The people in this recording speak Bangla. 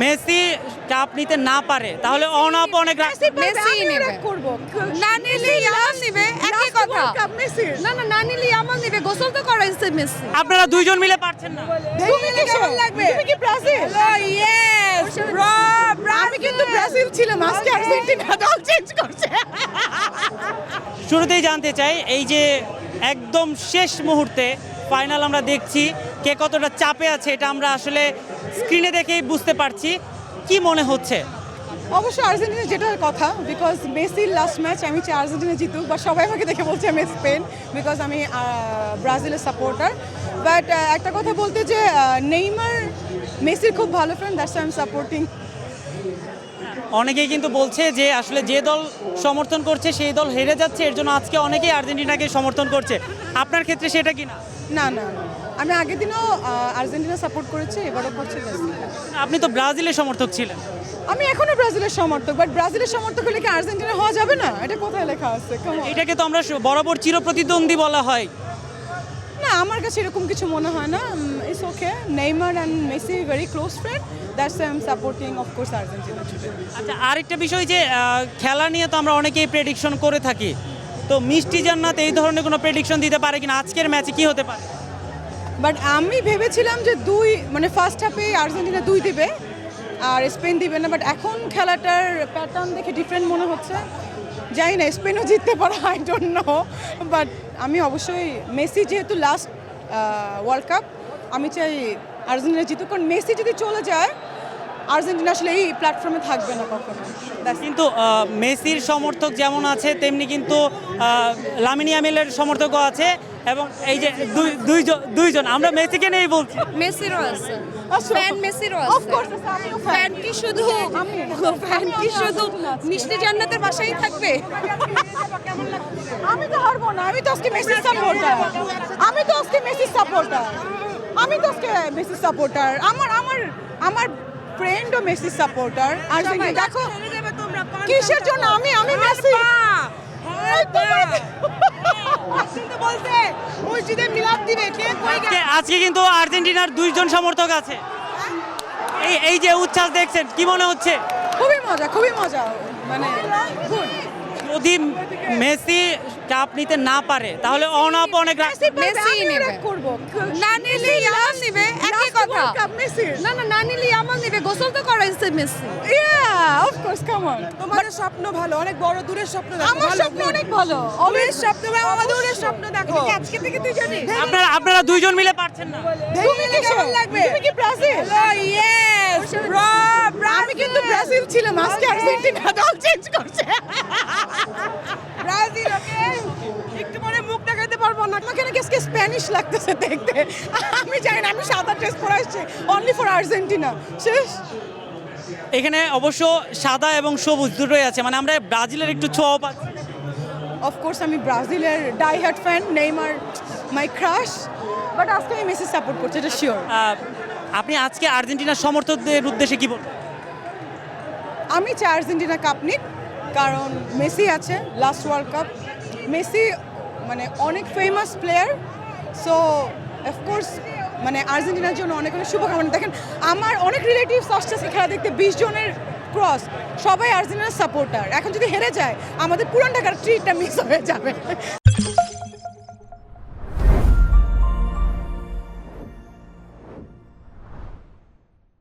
মেসি কাপ নিতে না পারে তাহলে অনাপ অনেক মেসি নেবে করব না নিলে ইয়ামাল নেবে একই কথা না না না নিলে ইয়ামাল নেবে গোসল তো করাইছে মেসি আপনারা দুইজন মিলে পারছেন না। তুমি কি কেমন লাগবে তুমি কি ব্রাজিল ইয়েস আমি কিন্তু ব্রাজিল ছিলাম আজকে আর্জেন্টিনা দল চেঞ্জ করছে শুরুতেই জানতে চাই এই যে একদম শেষ মুহূর্তে ফাইনাল আমরা দেখছি, কে কতটা চাপে আছে এটা আমরা আসলে স্ক্রিনে দেখেই বুঝতে পারছি। কি মনে হচ্ছে? অবশ্যই আর্জেন্টিনা যেটার কথা, বিকজ মেসির লাস্ট ম্যাচ আমি চাই আর্জেন্টিনা জিতুক, বা সবাই আমাকে দেখে বলছে আমি স্পেন, বিকজ আমি ব্রাজিলের সাপোর্টার। বাট একটা কথা বলতে যে নেইমার মেসির খুব ভালো friend, that's I am supporting. অনেকেই কিন্তু বলছে যে আসলে যে দল সমর্থন করছে সেই দল হেরে যাচ্ছে, এর জন্য আজকে অনেকেই আর্জেন্টিনাকে সমর্থন করছে। আপনার ক্ষেত্রে সেটা কি না? না না না, আমি আগের দিনও আর্জেন্টিনা সাপোর্ট করেছি, এবারও করছি। আপনি তো ব্রাজিলের সমর্থক ছিলেন। আমি এখনো ব্রাজিলের সমর্থক, বাট ব্রাজিলের সমর্থক হলে কি আর্জেন্টিনা হওয়া যাবে না? এটা কোথায় লেখা আছে? এটাকে তো আমরা বরাবর চিরপ্রতিদ্বন্দ্বী বলা হয়। না, আমার কাছে এরকম কিছু মনে হয় না। It's okay, Neymar and Messi very close friend, that's I am supporting of course Argentina today. আচ্ছা, আরেকটা বিষয় যে খেলা নিয়ে তো আমরা অনেকেই প্রেডিকশন করে থাকি, তো মিষ্টি জান্নাত এই ধরনের কোনো প্রেডিকশন দিতে পারে কিনা আজকের ম্যাচে কি হতে পারে? বাট আমি ভেবেছিলাম যে ফার্স্ট হাফে আর্জেন্টিনা 2 দিবে আর স্পেন দিবে না, বাট এখন খেলাটার প্যাটার্ন দেখে ডিফারেন্ট মনে হচ্ছে। জানি না স্পেনও জিততে পারে, আই ডোন্ট নো, বাট আমি অবশ্যই মেসি যেহেতু লাস্ট ওয়ার্ল্ড কাপ, আমি চাই আর্জেন্টিনা জিতুক, কারণ মেসি যদি চলে যায় আর্জেন্টিনা আসলে এই প্ল্যাটফর্মে থাকবে না কখনো। কিন্তু মেসির সমর্থক যেমন আছে তেমনি কিন্তু লামিন ইয়ামালের সমর্থকও আছে, এবং এই যে দুইজন আমরা মেসিকে নিয়েই বলছি। মেসিরও আছে, ফ্যান মেসিরও অফ আছে। কোর্স আমিও ফ্যান কি শুধু মিষ্টি জান্নাতের বাসায় থাকবে? আমি তো হারবো না, আমি তো আজকে মেসির সাপোর্টার, আমি তো আজকে মেসির সাপোর্টার, আমি তো আজকে মেসির সাপোর্টার। আমার ফ্রেন্ডও মেসির সাপোর্টার। আর দেখো কিসের জন্য আমি মেসি বলতে মসজিদে মিলাদ দিবে কে কই গেল? আজকে কিন্তু আর্জেন্টিনার দুইজন সমর্থক আছে, এই যে উচ্ছ্বাস দেখছেন কি মনে হচ্ছে? খুবই মজা, মানে গুড। যদি মেসি কাপ নিতে না পারে তাহলে অনাপ অনেক মেসি নেবে করব না নিলে ইয়ামাল নেবে একই কথা মেসি। না না না নিলে ইয়ামাল নেবে গোসল তো করাইছে Messi. Yeah, of course, come on. তোমাদের স্বপ্ন ভালো, অনেক বড় দূরের স্বপ্ন দেখো। আমার স্বপ্ন অনেক ভালো। দূরের স্বপ্ন ভালো, আমার দূরের স্বপ্ন দেখো। আজকে থেকে তুই জানিস? আপনারা দুইজন মিলে পারছেন না। তুমি কি কেমন লাগবে? তুমি কি ব্রাজিল? ইয়েস আমি কিন্তু ব্রাজিল ছিলাম, আজকে আর্জেন্টিনা দল চেঞ্জ করছে। ব্রাজিল ওকে একটু পরে মুখ দেখাতে পারবো না। আমাকে নাকি আজকে স্প্যানিশ লাগতেছে দেখতে। আমি জানি না, আমি সাদা ড্রেস পরে আসছি অনলি ফর আর্জেন্টিনা। শেষ। এখানে অবশ্য সাদা এবং সবুজ দুটোই আছে, মানে আমরা ব্রাজিলের একটু ছোঁয়া পাচ্ছি। অফকোর্স আমি ব্রাজিলের die hard fan, Neymar my crush, but আজকে আমি মেসি সাপোর্ট করছি, এটা শিওর। আপনি আজকে আর্জেন্টিনার সমর্থকদের উদ্দেশ্যে কি বলবেন? আমি চাই আর্জেন্টিনা কাপ নিক, কারণ মেসি আছে, লাস্ট ওয়ার্ল্ড কাপ। মেসি মানে অনেক ফেমাস প্লেয়ার, সো অফকোর্স মানে আর্জেন্টিনার জন্য অনেক অনেক শুভকামনা। দেখেন আমার অনেক রিলেটিভস আসছে খেলা দেখতে, 20 জনের ক্রস, সবাই আর্জেন্টিনার সাপোর্টার। এখন যদি হেরে যায় আমাদের পুরান ঢাকার ট্রিটটা মিস হয়ে যাবে।